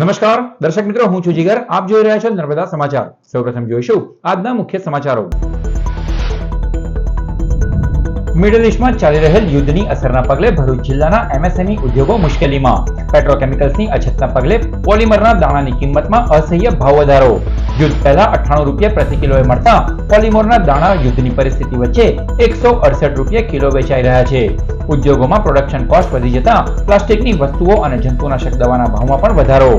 નમસ્કાર દર્શક મિત્રો, હું છું જીગર. આપ જોઈ રહ્યા છો નર્મદા સમાચાર. સૌપ્રથમ જોઈશું આજના મુખ્ય સમાચારો. મિડલ ઈસ્ટમાં ચાલી રહેલ યુદ્ધની અસરના પગલે ભરૂચ જિલ્લાના એમએસએમઈ ઉદ્યોગો મુશ્કેલીમાં. પેટ્રોકેમિકલ્સની અછતના પગલે પોલિમરના દાણાની કિંમતમાં અસહ્ય ભાવ વધારો. યુદ્ધ પહેલા 98 રૂપિયા પ્રતિ કિલોએ મળતા પોલિમરના દાણા યુદ્ધની પરિસ્થિતિ વચ્ચે 168 રૂપિયા કિલો વેચાઈ રહ્યા છે. ઉદ્યોગોમાં પ્રોડક્શન કોસ્ટ વધી જતા પ્લાસ્ટિકની વસ્તુઓ અને જંતુનાશક દવાના ભાવમાં પણ વધારો.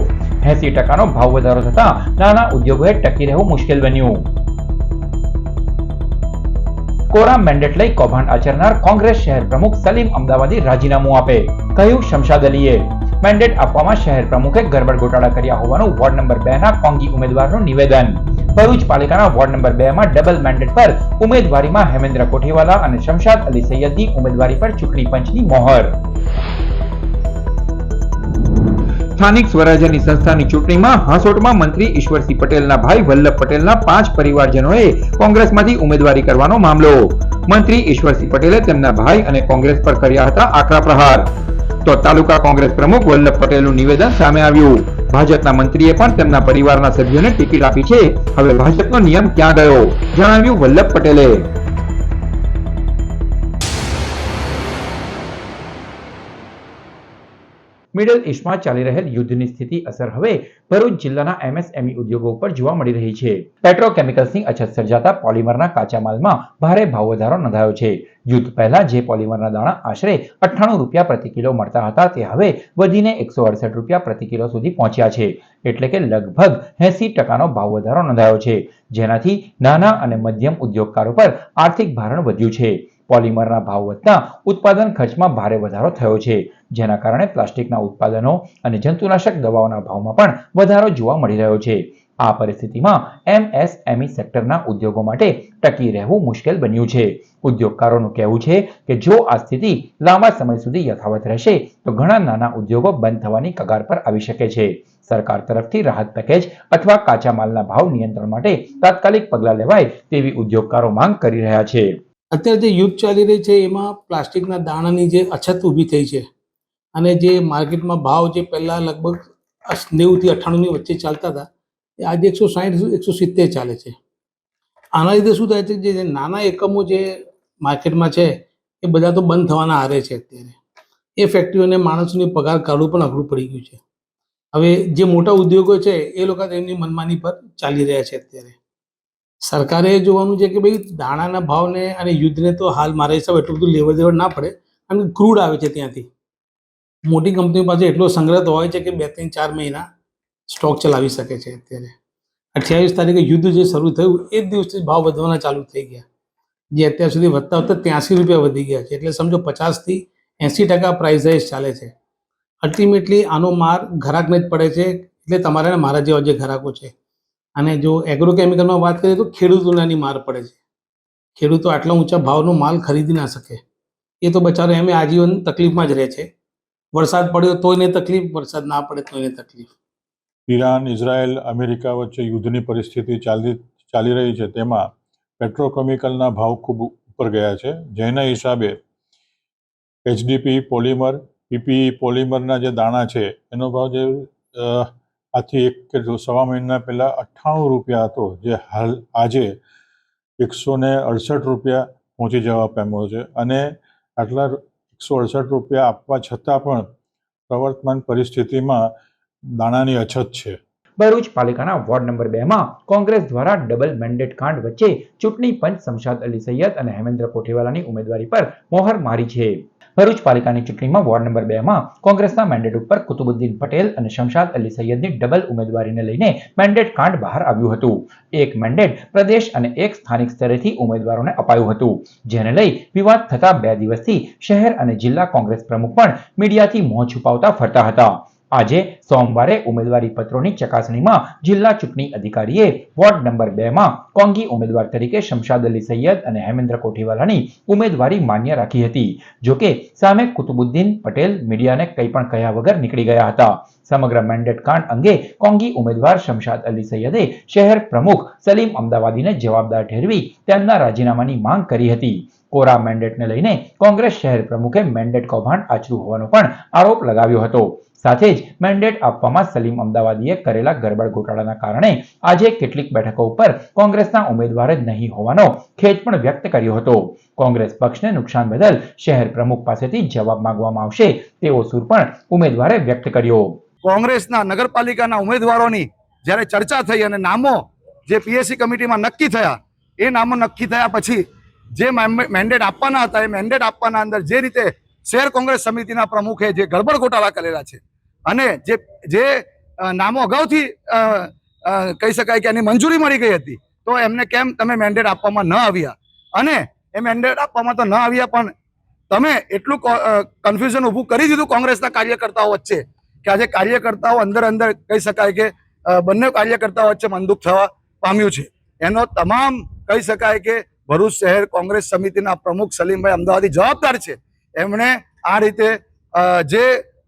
80% ભાવ વધારો થતા નાના ઉદ્યોગોએ ટકી રહેવું મુશ્કેલ બન્યું. કોરા મેન્ડેટ લઈ કૌભાંડ આચરનાર કોંગ્રેસ શહેર પ્રમુખ સલીમ અમદાવાદી રાજીનામું આપે, કહ્યું શમશાદ અલીએ. મેન્ડેટ આપવામાં શહેર પ્રમુખે ગરબડ ગોટાળા કર્યા હોવાનું વોર્ડ નંબર 2 ના કોંગી ઉમેદવારનું નિવેદન. ભરૂચ પાલિકાના વોર્ડ નંબર 2 માં ડબલ મેન્ડેટ પર ઉમેદવારીમાં હેમેન્દ્ર કોઠીવાલા અને શમશાદ અલી સૈયદની ઉમેદવારી પર ચૂંટણી પંચની મોહર. સ્થાનિક સ્વરાજ્યની સંસ્થાની ચૂંટણીમાં હાંસોટમાં મંત્રી ઈશ્વરસિંહ પટેલના ભાઈ વલ્લભ પટેલના 5 પરિવારજનોએ કોંગ્રેસમાંથી ઉમેદવારી કરવાનો મામલો. મંત્રી ઈશ્વરસિંહ પટેલે તેમના ભાઈ અને કોંગ્રેસ પર કર્યા હતા આકરા પ્રહાર. તો તાલુકા કોંગ્રેસ પ્રમુખ વલ્લભ પટેલનું નિવેદન સામે આવ્યું. ભાજપના મંત્રીએ પણ તેમના પરિવારના સભ્યોને ટિકિટ આપી છે. હવે ભાજપનો નિયમ ક્યાં ગયો, જણાવ્યું વલ્લભ પટેલે. મિડલ ઈસ્ટમાં ચાલી રહેલ યુદ્ધની સ્થિતિ અસર હવે ભરૂચ જિલ્લાના એમએસએમઈ ઉદ્યોગો ઉપર જોવા મળી રહી છે. પેટ્રોકેમિકલ્સની અછત સર્જાતા પોલિમરના કાચા માલમાં ભારે ભાવ વધારો નોંધાયો છે. યુદ્ધ પહેલા જે પોલિમરના દાણા આશરે 98 રૂપિયા પ્રતિ કિલો મળતા હતા તે હવે વધીને 168 રૂપિયા પ્રતિ કિલો સુધી પહોંચ્યા છે. એટલે કે લગભગ 80% ભાવ વધારો નોંધાયો છે, જેનાથી નાના અને મધ્યમ ઉદ્યોગકારો પર આર્થિક ભારણ વધ્યું છે. પોલિમરના ભાવ વધતા ઉત્પાદન ખર્ચમાં ભારે વધારો થયો છે, જેના કારણે પ્લાસ્ટિકના ઉત્પાદનો અને જંતુનાશક દવાઓના ભાવમાં પણ વધારો જોવા મળી રહ્યો છે. આ પરિસ્થિતિમાં એમએસએમઈ સેક્ટરના ઉદ્યોગો માટે ટકી રહેવું મુશ્કેલ બન્યું છે. ઉદ્યોગકારોનું કહેવું છે કે જો આ સ્થિતિ લાંબા સમય સુધી યથાવત રહેશે તો ઘણા નાના ઉદ્યોગો બંધ થવાની કગાર પર આવી શકે છે. સરકાર તરફથી રાહત પેકેજ અથવા કાચા માલના ભાવ નિયંત્રણ માટે તાત્કાલિક પગલાં લેવાય તેવી ઉદ્યોગકારો માંગ કરી રહ્યા છે. અત્યારે જે યુદ્ધ ચાલી રહી છે એમાં પ્લાસ્ટિકના દાણાની જે અછત ઊભી થઈ છે અને જે માર્કેટમાં ભાવ જે પહેલાં લગભગ 90 થી 98ની વચ્ચે ચાલતા હતા એ આજે 160-170 ચાલે છે. આના લીધે શું થાય છે, જે નાના એકમો જે માર્કેટમાં છે એ બધા તો બંધ થવાના આરે છે. અત્યારે એ ફેક્ટરીઓને માણસોની પગાર કાઢવું પણ અઘરું પડી ગયું છે. હવે જે મોટા ઉદ્યોગો છે એ લોકો એમની મનમાની પર ચાલી રહ્યા છે. અત્યારે સરકારે જોવાનું છે કે ભાઈ દાણાના ભાવને અને યુદ્ધને તો હાલ મારા હિસાબે એટલું બધું લેવડ દેવડ ના પડે, કારણ કે ક્રૂડ આવે છે ત્યાંથી. મોટી કંપનીઓ પાસે એટલો સંગ્રહ તો હોય છે કે 2-3-4 મહિના સ્ટોક ચલાવી શકે છે. અત્યારે 28 તારીખે યુદ્ધ જે શરૂ થયું એ જ દિવસથી ભાવ વધવાના ચાલુ થઈ ગયા, જે અત્યાર સુધી વધતા વધતા 83 રૂપિયા વધી ગયા છે. એટલે સમજો 50 થી 80% પ્રાઇસ રાઇઝ ચાલે છે. અલ્ટિમેટલી આનો માર ઘરાકને જ પડે છે, એટલે તમારા મારા જેવા જે ઘરાકો છે. અને જો એગ્રોકેમિકલમાં વાત કરીએ તો ખેડૂતોને માર પડે છે. ખેડૂતો આટલા ઊંચા ભાવનો માલ ખરીદી ના શકે, એ તો બચારો એમ આજીવન તકલીફમાં જ રહે છે. વરસાદ પડ્યો તોય ને તકલીફ, વરસાદ ના પડે તોય તકલીફ. ઈરાન, ઇઝરાયલ, અમેરિકા વચ્ચે યુદ્ધની પરિસ્થિતિ ચાલી રહી છે. તેમાં પેટ્રોકેમિકલના ભાવ ખૂબ ઉપર ગયા છે, જેના હિસાબે એચડીપી પોલિમર, પીપીઈ પોલિમરના જે દાણા છે એનો ભાવ જે આથી 1 કે 1.5 મહિના પહેલાં 98 રૂપિયા હતો, જે હાલ આજે 168 રૂપિયા પહોંચી જવા પામ્યો છે. અને આટલા 168 રૂપિયા આપવા છતાં પણ પ્રવર્તમાન પરિસ્થિતિમાં દાણાની અછત છે. ભરૂચ પાલિકાના વોર્ડ નંબર 2 માં કોંગ્રેસ દ્વારા ડબલ મેન્ડેટ કાંડ વચ્ચે ચૂંટણી પંચ શમશાદ અલી સૈયદ અને હેમેન્દ્ર કોઠીવાલાની ઉમેદવારી પર મોહર મારી છે. ભરૂચ પાલિકાની ચૂંટણીમાં વોર્ડ નંબર 2 માં કોંગ્રેસના મેન્ડેટ ઉપર કુતુબુદ્દીન પટેલ અને શમશાદ અલી સૈયદની ડબલ ઉમેદવારીને લઈને મેન્ડેટ કાંડ બહાર આવ્યું હતું. એક મેન્ડેટ પ્રદેશ અને એક સ્થાનિક સ્તરેથી ઉમેદવારોને અપાયું હતું, જેને લઈ વિવાદ થતા 2 દિવસથી શહેર અને જિલ્લા કોંગ્રેસ પ્રમુખ પણ મીડિયાથી મોં છુપાવતા ફરતા હતા. આજે સોમવારે ઉમેદવારી પત્રોની ચકાસણીમાં જિલ્લા ચૂંટણી અધિકારીએ વોર્ડ નંબર 2 માં કોંગી ઉમેદવાર તરીકે શમશાદ અલી સૈયદ અને હેમેન્દ્ર કોઠીવાલાની ઉમેદવારી માન્ય રાખી હતી. જોકે સામે કુતુબુદ્દીન પટેલ મીડિયાને કંઈ પણ કહ્યા વગર નીકળી ગયા હતા. સમગ્ર મેન્ડેટ કાંડ અંગે કોંગી ઉમેદવાર શમશાદ અલી સૈયદે શહેર પ્રમુખ સલીમ અમદાવાદીને જવાબદાર ઠેરવી તેમના રાજીનામાની માંગ કરી હતી. કોરા મેન્ડેટને લઈને કોંગ્રેસ શહેર પ્રમુખે મેન્ડેટ કૌભાંડ આચર્યું હોવાનો પણ આરોપ લગાવ્યો હતો. સાથે જ મેન્ડેટ આપવામાં સલીમ અમદાવાદીએ કરેલા ગરબડ ગોટાળાના કારણે આજે કેટલીક બેઠકો ઉપર કોંગ્રેસના ઉમેદવાર જ નહીં હોવાનો ખેદ પણ વ્યક્ત કર્યો હતો. કોંગ્રેસ પક્ષને નુકસાન બદલ શહેર પ્રમુખ પાસેથી જવાબ માંગવામાં આવશે તેવો સૂર પણ ઉમેદવારે વ્યક્ત કર્યો. કોંગ્રેસના નગરપાલિકાના ઉમેદવારોની જ્યારે ચર્ચા થઈ અને નામો જે પીએસસી કમિટીમાં નક્કી થયા, એ નામો નક્કી થયા પછી જે મેન્ડેટ આપવાના હતા એ મેન્ડેટ આપવાના અંદર જે રીતે શહેર કોંગ્રેસ સમિતિના પ્રમુખે જે ગડબડ ગોટાળા કરેલા છે અને જે નામો અગાઉથી કહી શકાય કે એની મંજૂરી મળી ગઈ હતી, તો એમને કેમ તમે મેન્ડેટ આપવામાં ન આવ્યા? અને એ મેન્ડેટ આપવામાં તો ન આવ્યા પણ તમે એટલું કન્ફ્યુઝન ઊભું કરી દીધું કોંગ્રેસના કાર્યકર્તાઓ વચ્ચે કે આજે કાર્યકર્તાઓ અંદર કહી શકાય કે બંને કાર્યકર્તાઓ વચ્ચે મનદુખ થવા પામ્યું છે. એનો તમામ કહી શકાય કે ભરૂચ શહેર કોંગ્રેસ સમિતિના પ્રમુખ સલીમભાઈ અમદાવાદી જવાબદાર છે. એમણે આ રીતે જે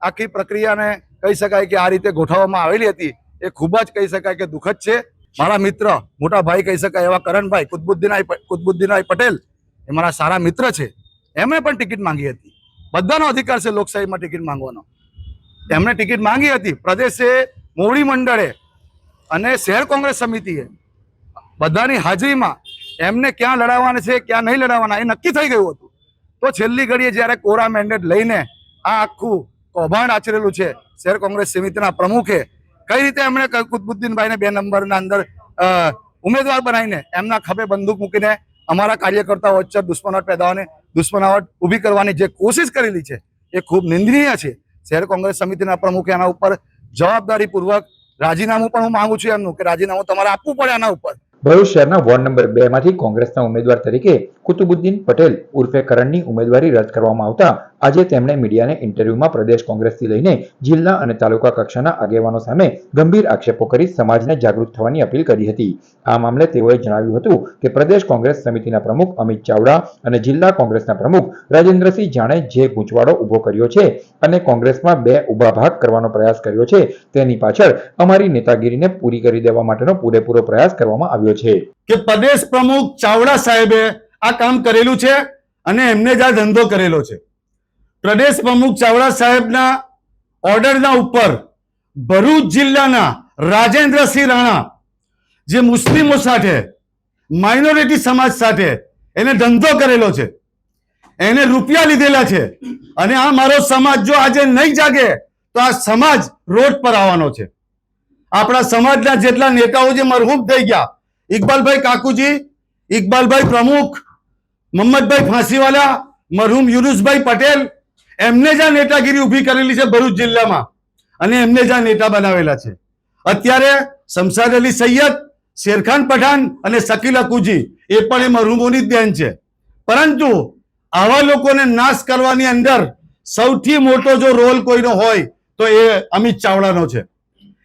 આખી પ્રક્રિયાને કહી શકાય કે આ રીતે ગોઠવવામાં આવેલી હતી એ ખૂબ જ કહી શકાય કે દુઃખદ છે. મારા મિત્ર મોટા ભાઈ કહી શકાય એવા કરણભાઈ કુતબુદ્દીનભાઈ પટેલ એ મારા સારા મિત્ર છે. એમણે પણ ટિકિટ માંગી હતી. બધાનો અધિકાર છે લોકશાહીમાં ટિકિટ માંગવાનો. એમણે ટિકિટ માંગી હતી. પ્રદેશે, મોવડી મંડળે અને શહેર કોંગ્રેસ સમિતિએ બધાની હાજરીમાં એમને ક્યાં લડાવવાના છે ક્યાં નહીં લડાવવાના એ નક્કી થઈ ગયું હતું. તો છેલ્લી ઘડીએ જ્યારે કોરા મેન્ડેટ લઈને આ આખું કૌભાંડ આચરેલું છે શહેર કોંગ્રેસ સમિતિના પ્રમુખે, કઈ રીતે એમણે કુતબુદ્દીનભાઈને 2 નંબરના અંદર ઉમેદવાર બનાવીને એમના ખભે બંદૂક મૂકીને અમારા કાર્યકર્તાઓ વચ્ચે દુશ્મનાવટ ઊભી કરવાની જે કોશિશ કરેલી છે એ ખૂબ નિંદનીય છે. શહેર કોંગ્રેસ સમિતિના પ્રમુખે આના ઉપર જવાબદારીપૂર્વક રાજીનામું પણ હું માંગુ છું એમનું કે રાજીનામું તમારે આપવું પડે આના ઉપર. ભરૂચ શહેરના વોર્ડ નંબર 2 માંથી કોંગ્રેસના ઉમેદવાર તરીકે કુતુબુદ્દીન પટેલ ઉર્ફે કરણની ઉમેદવારી રદ કરવામાં આવતા આજે તેમણે મીડિયાને ઇન્ટરવ્યુમાં પ્રદેશ કોંગ્રેસથી લઈને જિલ્લા અને તાલુકા કક્ષાના આગેવાનો સામે ગંભીર આક્ષેપો કરી સમાજને જાગૃત થવાની અપીલ કરી હતી. આ મામલે તેઓએ જણાવ્યું હતું કે પ્રદેશ કોંગ્રેસ સમિતિના પ્રમુખ અમિત ચાવડા અને જિલ્લા કોંગ્રેસના પ્રમુખ રાજેન્દ્રસિંહ જાણે જે ગૂંચવાડો ઉભો કર્યો છે અને કોંગ્રેસમાં 2 ઊભા ભાગ કરવાનો પ્રયાસ કર્યો છે તેની પાછળ અમારી નેતાગીરીને પૂરી કરી દેવા માટેનો પૂરેપૂરો પ્રયાસ કરવામાં આવ્યો છે કે પ્રદેશ પ્રમુખ ચાવડા સાહેબે આ કામ કરેલું છે અને એમને જ આ ધંધો કરેલો છે. પ્રદેશ પ્રમુખ ચાવડા સાહેબના ઓર્ડરના ઉપર ભરૂચ જિલ્લાના રાજેન્દ્રસિંહ રાણા જે મુસ્લિમો સાથે, માઇનોરિટી સમાજ સાથે એને ધંધો કરેલો છે, એને રૂપિયા લીધેલા છે અને આ મારો સમાજ જો આજે નહીં જાગે તો આ સમાજ રોડ પર આવવાનો છે. આપણા સમાજના જેટલા નેતાઓ જે મરહૂમ થઈ ગયા, ઇકબાલભાઈ કાકુજી, ઇકબાલભાઈ પ્રમુખ, મોહમ્મદભાઈ ફાંસીવાલા, મરહૂમ યુનુસભાઈ પટેલ, એમને જ આ નેતાગીરી ઊભી કરેલી છે ભરૂચ જિલ્લામાં અને એમને જ આ નેતા બનાવેલા છે. અત્યારે શમશાદ અલી સૈયદ, શેરખાન પઠાણ અને શકીલ અકુજી એ પણ એ મરહૂમોની જ દેન છે. પરંતુ આવા લોકોને નાશ કરવાની અંદર સૌથી મોટો જો રોલ કોઈનો હોય તો એ અમિત ચાવડાનો છે.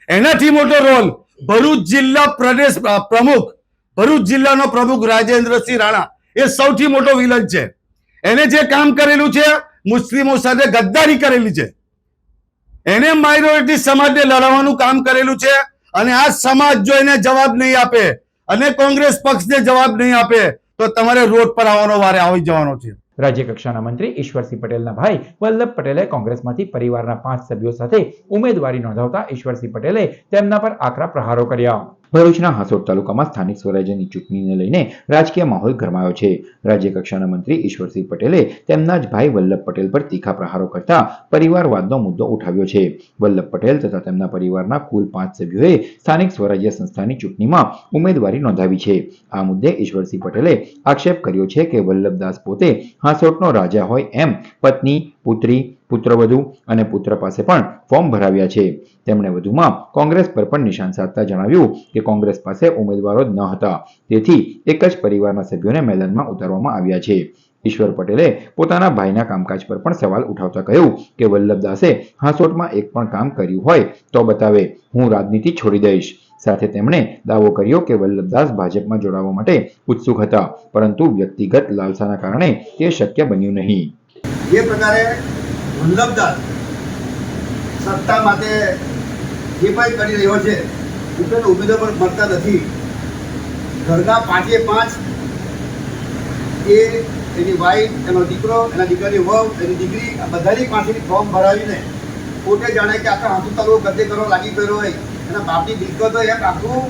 એનાથી મોટો રોલ ભરૂચ જિલ્લા પ્રદેશ પ્રમુખ, ભરૂચ જિલ્લાનો પ્રમુખ રાજેન્દ્રસિંહ રાણા એ સૌથી મોટો વિલન છે. એને જે કામ કરેલું છે, મુસ્લિમો સાથે ગદ્દારી કરેલી છે, એને માઇનોરિટી સમાજને લડાવવાનું કામ કરેલું છે અને આ સમાજ જો એને જવાબ નહીં આપે અને કોંગ્રેસ પક્ષને જવાબ નહીં આપે તો તમારે રોડ પર આવવાનો વારે આવી જવાનો છે. રાજ્ય કક્ષાના મંત્રી ઈશ્વરસિંહ પટેલના ભાઈ વલ્લભ પટેલે કોંગ્રેસમાંથી પરિવારના 5 સભ્યો સાથે ઉમેદવારી નોંધાવતા ઈશ્વરસિંહ પટેલે તેમના પર આકરા પ્રહારો કર્યા. ભરૂચના હાસોટ તાલુકામાં સ્થાનિક સ્વરાજ્યની ચૂંટણીને લઈને રાજકીય માહોલ ગરમાયો છે. રાજ્ય કક્ષાના મંત્રી ઈશ્વરસિંહ પટેલે તેમના જ ભાઈ વલ્લભ પટેલ પર તીખા પ્રહારો કરતા પરિવારવાદનો મુદ્દો ઉઠાવ્યો છે. વલ્લભ પટેલ તથા તેમના પરિવારના કુલ 5 સભ્યોએ સ્થાનિક સ્વરાજ્ય સંસ્થાની ચૂંટણીમાં ઉમેદવારી નોંધાવી છે. આ મુદ્દે ઈશ્વરસિંહ પટેલે આક્ષેપ કર્યો છે કે વલ્લભદાસ પોતે હાસોટનો રાજા હોય એમ પત્ની, પુત્રી, પુત્રવધુ અને પુત્ર પાસે પણ ફોર્મ ભરાવ્યા છે. તેમણે વધુમાં કોંગ્રેસ પર પણ નિશાન સાધતા જણાવ્યું કે કોંગ્રેસ પાસે ઉમેદવારો જ ન હતા, તેથી એક જ પરિવારના સભ્યોને મેદાનમાં ઉતારવામાં આવ્યા છે. ઈશ્વર પટેલે પોતાના ભાઈના કામકાજ પર પણ સવાલ ઉઠાવતા કહ્યું કે વલ્લભદાસે હાસોટમાં એક પણ કામ કર્યું હોય તો બતાવે, હું રાજનીતિ છોડી દઈશ. સાથે તેમણે દાવો કર્યો કે વલ્લભદાસ ભાજપમાં જોડાવા માટે ઉત્સુક હતા, પરંતુ વ્યક્તિગત લાલસાના કારણે તે શક્ય બન્યું નહીં. જે પ્રકારે વલ્લભદાસ સત્તા માટે જે કંઈ કરી રહ્યો છે ઉપરનો ઉમેદવાર પણ મળતા નથી. ઘરના 5એ 5 એ એની વાઈફ, એનો દીકરો, એના દીકરાની વહુ, એની દીકરી, આ બધાની પાસેથી ફોર્મ ભરાવીને પોતે જાણે કે આખા હાથું તાલુકો કબજે કરવા લાગી ગયો હોય, એના બાપની મિલકત હોય, એમ આખું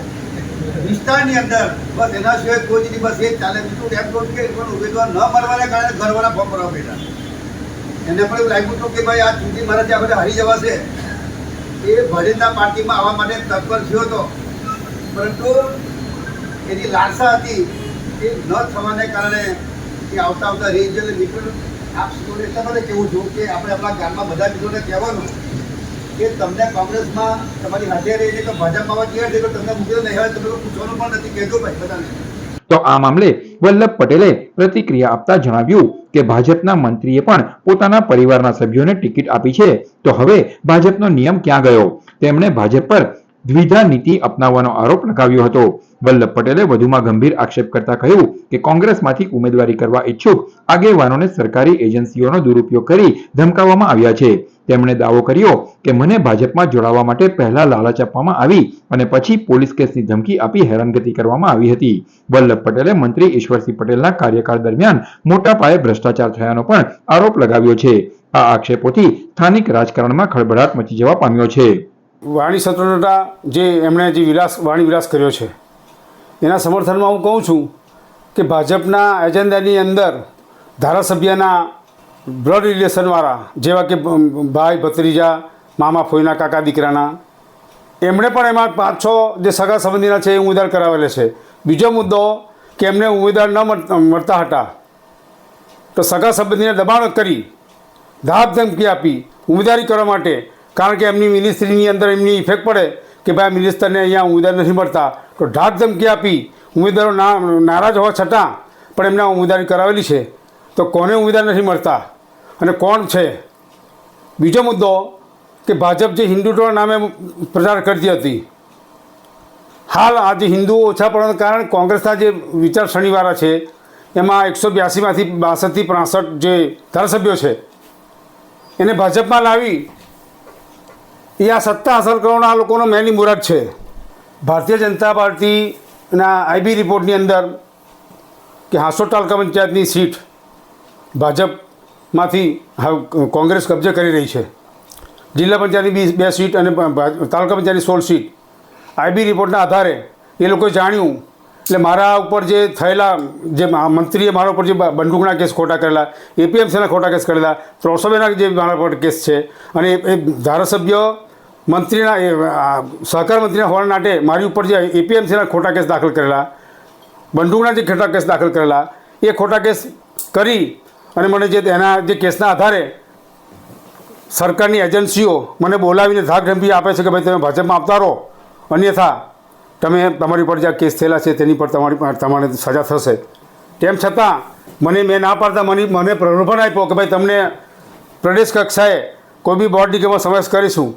વિસ્તારની અંદર બસ એના સિવાય કોઈ જ બસ એ જ ચાલે. બીજું એમ કહું કે પણ ઉમેદવાર ન મળવાને કારણે ઘરવાળા ફોર્મ ભરવા બેઠા. એને પણ એવું લાગ્યું હતું કે ભાઈ આ ચૂંટણી મારા ત્યાં બધા હારી જવાશે. એ ભારતીય પાર્ટીમાં આવવા માટે તત્પર થયો હતો, પરંતુ એની લાલસા હતી એ ન થવાને કારણે એ આવતા રહી ગયો. એટલે મિત્રો આપ સૌને એટલા માટે કહેવું છું કે આપણે આપણા ગામમાં બધા મિત્રોને કહેવાનું કે તમને કોંગ્રેસમાં તમારી હાજરી રહી છે તો ભાજપમાં આવવા તૈયાર છે, તો તમને મૂકેલો નહીં હોય તમે પૂછવાનું પણ નથી, કહેજો ભાઈ બધાને. તો આ મામલે વલ્લભ પટેલે પ્રતિક્રિયા આપતા જણાવ્યું કે ભાજપના મંત્રીએ પણ પોતાના પરિવારના સભ્યોને ટિકિટ આપી છે, તો હવે ભાજપનો નિયમ ક્યાં ગયો? તેમણે ભાજપ પર દ્વિધા નીતિ અપનાવવાનો આરોપ લગાવ્યો હતો. વલ્લભ પટેલે વધુમાં ગંભીર આક્ષેપ કરતા કહ્યું કે કોંગ્રેસમાંથી ઉમેદવારી કરવા ઈચ્છુક આગેવાનોને સરકારી એજન્સીઓનો દુરુપયોગ કરી ધમકાવવામાં આવ્યા છે. તેમણે દાવો કર્યો કે મને ભાજપમાં જોડાવા માટે પહેલા લાલચ આપવામાં આવી અને પછી પોલીસ કેસની ધમકી આપી હેરાનગતિ કરવામાં આવી હતી. વલ્લભ પટેલે મંત્રી ઈશ્વરસિંહ પટેલના કાર્યકાળ દરમિયાન મોટા પાયે ભ્રષ્ટાચાર થયાનો પણ આરોપ લગાવ્યો છે. આ આક્ષેપોથી સ્થાનિક રાજકારણમાં ખળભળાટ મચી જવા પામ્યો છે. વાણી સ્વતંત્રતા જે એમણે જે વાણી વિલાસ કર્યો છે એના સમર્થનમાં હું કહું છું કે ભાજપના એજન્ડાની અંદર ધારાસભ્યના બ્લડ રિલેશનવાળા જેવા કે ભાઈ ભત્રીજા, મામા ફોઈના કાકા દીકરાના, એમણે પણ એમાં 5-6 જે સગા સંબંધીના છે એ ઉમેદવાર કરાવેલા છે. બીજો મુદ્દો કે એમને ઉમેદવાર ન મળતા હતા તો સગા સંબંધીને દબાણ કરી ધાક ધમકી આપી ઉમેદવારી કરવા માટે, કારણ કે એમની મિનિસ્ટ્રીની અંદર એમની ઇફેક્ટ પડે કે ભાઈ મિનિસ્ટરને અહીંયા ઉમેદવાર નથી મળતા, તો ઢાક ધમકી આપી ઉમેદવારો નારાજ હોવા છતાં પણ એમને ઉમેદવારી કરાવેલી છે. તો કોને ઉમેદવાર નથી મળતા અને કોણ છે? બીજો મુદ્દો કે ભાજપ જે હિન્દુત્વના નામે પ્રચાર કરતી હતી, હાલ આજે હિન્દુઓ ઓછા પડવાના કારણે કોંગ્રેસના જે વિચારસરણીવાળા છે એમાં 182માંથી 62થી 65 જે ધારાસભ્યો છે એને ભાજપમાં લાવી એ આ સત્તા હાંસલ કરવાના આ લોકોનો મેની મુરાદ છે. ભારતીય જનતા પાર્ટીના આઈબી રિપોર્ટની અંદર કે હાંસોદ તાલુકા પંચાયતની સીટ ભાજપમાંથી કોંગ્રેસ કબજે કરી રહી છે. જિલ્લા પંચાયતની 2 સીટ અને તાલુકા પંચાયતની 16 સીટ આઈબી રિપોર્ટના આધારે એ લોકોએ જાણ્યું. એટલે મારા ઉપર જે થયેલા જે મંત્રીએ મારા ઉપર જે બંદૂકના કેસ ખોટા કરેલા, એપીએમસીના ખોટા કેસ કરેલા, 302ના જે મારા પર કેસ છે અને એ ધારાસભ્ય મંત્રીના સહકાર મંત્રીના હોવાના નાતે મારી ઉપર જે એપીએમસીના ખોટા કેસ દાખલ કરેલા, બંદૂકના જે ખોટા કેસ દાખલ કરેલા, એ ખોટા કેસ કરી અને મને જે એના જે કેસના આધારે સરકારની એજન્સીઓ મને બોલાવીને ધાક ધમકી આપે છે કે ભાઈ તમે ભાજપમાં આવતા રહો, અન્યથા તમારી પર જે કેસ થયેલા છે તેની પર તમારે સજા થશે. તેમ છતાં મેં ના પાડતા મને પ્રલોભન આપ્યો કે ભાઈ તમને પ્રદેશ કક્ષાએ કોઈ બી બોર્ડ નિગમમાં સમાવેશ કરીશું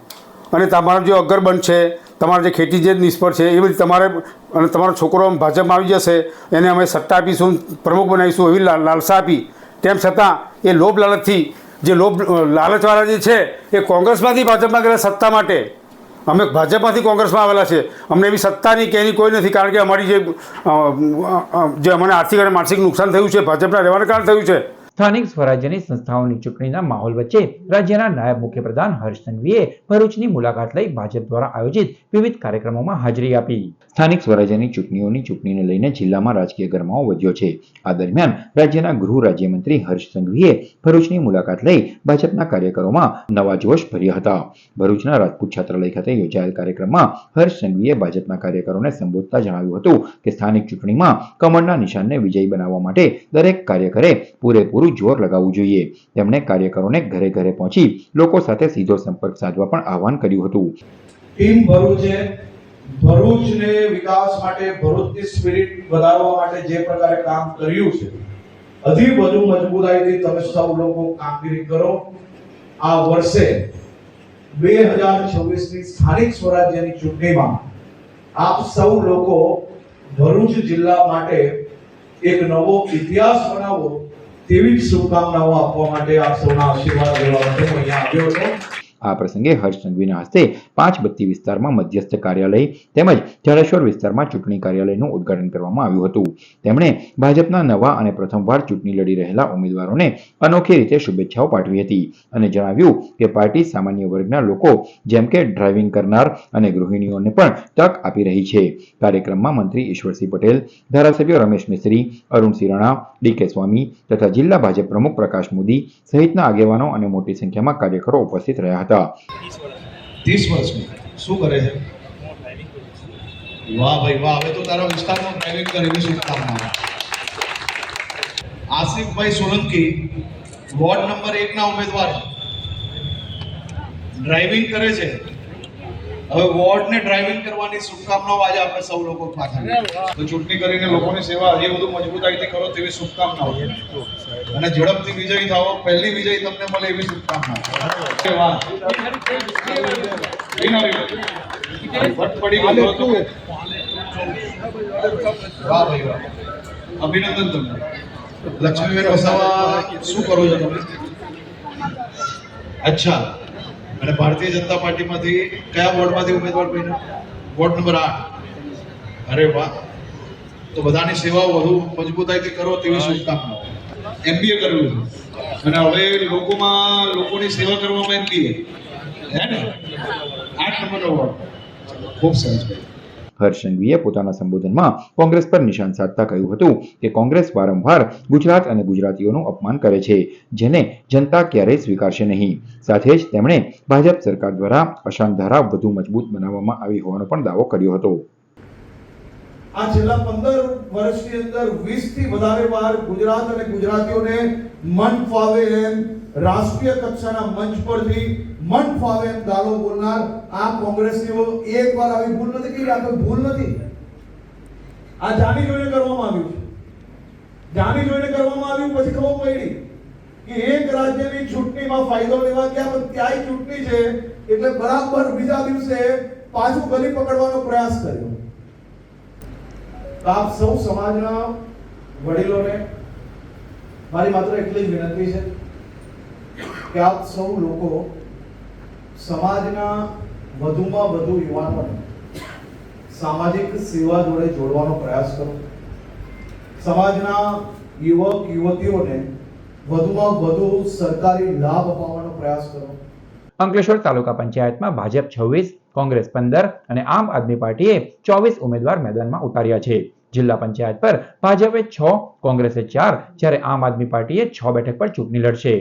અને તમારો જે અગરબંધ છે, તમારી જે ખેતી જે નિષ્ફળ છે એ બધી તમારે અને તમારો છોકરો ભાજપમાં આવી જશે, એને અમે સત્તા આપીશું, પ્રમુખ બનાવીશું એવી લાલસા આપી. તેમ છતાં એ લોભ લાલચથી જે લાલચવાળા જે છે એ કોંગ્રેસમાંથી ભાજપમાં ગયેલા સત્તા માટે, અમે ભાજપમાંથી કોંગ્રેસમાં આવેલા છે, અમને એવી સત્તાની કે એની કોઈ નથી, કારણ કે અમારી જે અમને આર્થિક અને માનસિક નુકસાન થયું છે ભાજપના રહેવાને કારણે થયું છે. સ્થાનિક સ્વરાજ્યની સંસ્થાઓની ચૂંટણીના માહોલ વચ્ચે રાજ્યના નાયબ મુખ્યપ્રધાન હર્ષ સંઘવીએ ભરૂચની મુલાકાત લઈ ભાજપ દ્વારા આયોજિત વિવિધ કાર્યક્રમોમાં હાજરી આપી. સ્થાનિક સ્વરાજ્યની ચૂંટણીને લઈને જિલ્લામાં રાજકીય ગરમાવો વધ્યો છે. આ દરમિયાન રાજ્યના ગૃહ રાજ્યમંત્રી હર્ષ સંઘવીએ ભરૂચની મુલાકાત લઈ ભાજપના કાર્યકરોમાં નવા જોશ ભર્યા હતા. ભરૂચના રાજપૂત છાત્રાલય ખાતે યોજાયેલ કાર્યક્રમમાં હર્ષ સંઘવીએ ભાજપના કાર્યકરોને સંબોધતા જણાવ્યું હતું કે સ્થાનિક ચૂંટણીમાં કમળના નિશાનને વિજયી બનાવવા માટે દરેક કાર્યકરે પૂરેપૂરું જોર લગાવવું જોઈએ. તેમણે કાર્યકરોને ઘરે ઘરે પહોંચી લોકો સાથે સીધો સંપર્ક સાધવા પણ આહવાન કર્યું હતું. ટીમ ભરૂચે ભરૂચને વિકાસ માટે, ભરૂચની સ્પિરિટ વધારવા માટે જે પ્રકારે કામ કર્યું છે, હજી વધુ મજબૂતાઈથી તમે સૌ લોકો કામગીરી કરો. આ વર્ષે 2026ની સ્થાનિક સ્વરાજ્યની ચૂંટણીમાં આપ સૌ લોકો ભરૂચ જિલ્લા માટે એક નવો ઇતિહાસ બનાવો તેવી શુભકામનાઓ આપવા માટે આપ સૌના આશીર્વાદ લેવા માટે હું અહીંયા આવ્યો હતો. આ પ્રસંગે હર્ષ સંઘવીના હસ્તે 5 બત્તી વિસ્તારમાં મધ્યસ્થ કાર્યાલય તેમજ જળેશ્વર વિસ્તારમાં ચૂંટણી કાર્યાલયનું ઉદ્ઘાટન કરવામાં આવ્યું હતું. તેમણે ભાજપના નવા અને પ્રથમવાર ચૂંટણી લડી રહેલા ઉમેદવારોને અનોખી રીતે શુભેચ્છાઓ પાઠવી હતી અને જણાવ્યું કે પાર્ટી સામાન્ય વર્ગના લોકો જેમ કે ડ્રાઇવિંગ કરનાર અને ગૃહિણીઓને પણ તક આપી રહી છે. કાર્યક્રમમાં મંત્રી ઈશ્વરસિંહ પટેલ, ધારાસભ્યો રમેશ મિસ્ત્રી, અરુણસિંહ રાણા, ડી.કે. સ્વામી તથા જિલ્લા ભાજપ પ્રમુખ પ્રકાશ મોદી સહિતના આગેવાનો અને મોટી સંખ્યામાં કાર્યકરો ઉપસ્થિત રહ્યા હતા. 30 વર્ષની શું કરે છે? વાહ ભાઈ વાહ. હવે તો તારા વિસ્તારમાં ડ્રાઇવિંગ કરે એવી શુભકામનાઓ. આસિફભાઈ સોલંકી વોર્ડ નંબર 1 ના ઉમેદવાર ડ્રાઇવિંગ કરે છે. હવે વોર્ડને ડ્રાઇવિંગ કરવાની શુભકામનાઓ આજે આપણે સૌ લોકો પાઠવીએ. તો ચૂંટણી કરીને લોકોની સેવા હજી વધુ મજબૂતાઈથી કરો તેવી શુભકામનાઓ અને ઝડપથી વિજયી થાઓ. પહેલી વિજય તમને મળે એવી શુભકામનાઓ. વાહ. પડી ગયો તો વાહ ભાઈ વાહ. અભિનંદન તમને. લક્ષ્મીબેન વસાવા શું કરો છો તમે? અચ્છા. અને ભારતીય જનતા પાર્ટીમાંથી કયા વોર્ડમાંથી ઉમેદવાર બન્યા? Ward number 8. અરે વાહ. તો બધાની સેવાઓ વધુ મજબૂતાઈથી કરો તેવી શુભકામનાઓ. MBA કરવું છે અને હવે લોકોની સેવા કરવામાં MBA હે ને? 8 નંબરનો વોર્ડ. ખૂબ સરસ. હર્ષ સંઘવીએ પોતાના સંબોધનમાં કોંગ્રેસ પર નિશાન સાધતા કહ્યું હતું કે કોંગ્રેસ વારંવાર ગુજરાત અને ગુજરાતીઓનું અપમાન કરે છે, જેને જનતા ક્યારેય સ્વીકારશે નહીં. સાથે જ તેમણે ભાજપ સરકાર દ્વારા અશાંતધારા વધુ મજબૂત બનાવવામાં આવી હોવાનો પણ દાવો કર્યો હતો. આ છેલ્લા 15 વર્ષની અંદર 20 થી વધારે વાર ગુજરાત અને ગુજરાતીઓને મન ફાવે એમ રાષ્ટ્રીય કક્ષાના મંચ પરથી મન ફાવે એમ ગાળો બોલનાર આ કોંગ્રેસીઓ એક વાર આવી ભૂલ નથી કરી. આ તો ભૂલ નથી, આ જાણી જોઈને કરવામાં આવ્યું છે. જાણી જોઈને કરવામાં આવ્યું પછી ખબર પડી કે એક રાજ્યની ચૂંટણીમાં ફાયદો લેવા ગયા પણ ત્યાંય ચૂંટણી છે એટલે બરાબર બીજા દિવસે પાછું ગલી પકડવાનો પ્રયાસ કર્યો. આપ સૌ સમાજના વડીલોને મારી માત્ર એટલી જ વિનંતી છે કે આપ સૌ લોકો સમાજના વધુમાં વધુ યુવાનોને સામાજિક સેવા જોડે જોડવાનો પ્રયાસ કરો. સમાજના યુવક યુવતીઓને વધુમાં વધુ સરકારી લાભ અપાવવાનો પ્રયાસ કરો. અંકલેશ્વર તાલુકા પંચાયતમાં ભાજપ 26, કોંગ્રેસ 15 અને આમ આદમી પાર્ટીએ 24 ઉમેદવાર મેદાનમાં ઉતાર્યા છે. જિલ્લા પંચાયત પર ભાજપે 6, કોંગ્રેસે 4 જ્યારે આમ આદમી પાર્ટીએ 6 બેઠક પર ચૂંટણી લડશે.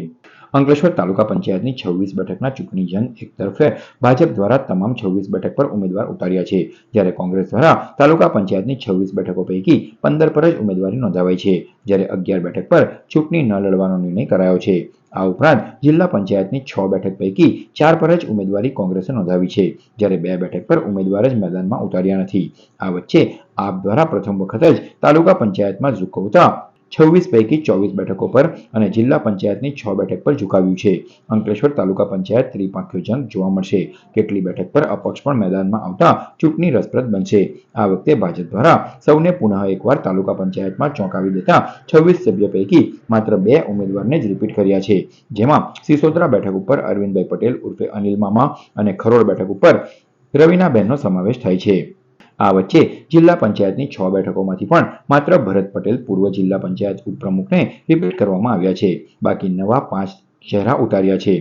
અંકલેશ્વર તાલુકા પંચાયતની 26 બેઠકના ચૂંટણી જંગ એક તરફે ભાજપ દ્વારા તમામ 26 બેઠક પર ઉમેદવાર ઉતાર્યા છે, જ્યારે કોંગ્રેસ દ્વારા તાલુકા પંચાયતની 26 બેઠકો પૈકી 15 પર જ ઉમેદવારી નોંધાવાઈ છે, જ્યારે 11 બેઠક પર ચૂંટણી ન લડવાનો નિર્ણય કરાયો છે. આ ઉપરાંત જિલ્લા પંચાયતની 6 બેઠક પૈકી 4 પર જ ઉમેદવારી કોંગ્રેસે નોંધાવી છે, જ્યારે 2 બેઠક પર ઉમેદવાર જ મેદાનમાં ઉતાર્યા નથી. આ વચ્ચે આપ દ્વારા પ્રથમ વખત જ તાલુકા પંચાયતમાં ઝુકવતા 26 પૈકી 24 બેઠકો પર અને જિલ્લા પંચાયતની 6 બેઠક પર ઝુકાવ્યું છે. અંકલેશ્વર તાલુકા પંચાયત ત્રિપાંખ્યો જંગ જોવા મળશે. કેટલી બેઠક પર અપક્ષ પણ મેદાનમાં આવતા ચૂંટણી રસપ્રદ બનશે. આ વખતે ભાજપ દ્વારા સૌને પુનઃ એકવાર તાલુકા પંચાયતમાં ચોંકાવી દેતા 26 સભ્ય પૈકી માત્ર 2 ઉમેદવારને જ રિપીટ કર્યા છે, જેમાં સિસોદરા બેઠક ઉપર અરવિંદભાઈ પટેલ ઉર્ફે અનિલ મામા અને ખરોડ બેઠક ઉપર રવિનાબેનનો સમાવેશ થાય છે. આ વચ્ચે જિલ્લા પંચાયતની 6 બેઠકોમાંથી પણ માત્ર ભરત પટેલ પૂર્વ જિલ્લા પંચાયત ઉપપ્રમુખને રિપીટ કરવામાં આવ્યા છે. બાકી નવા 5 ચહેરા ઉતાર્યા છે,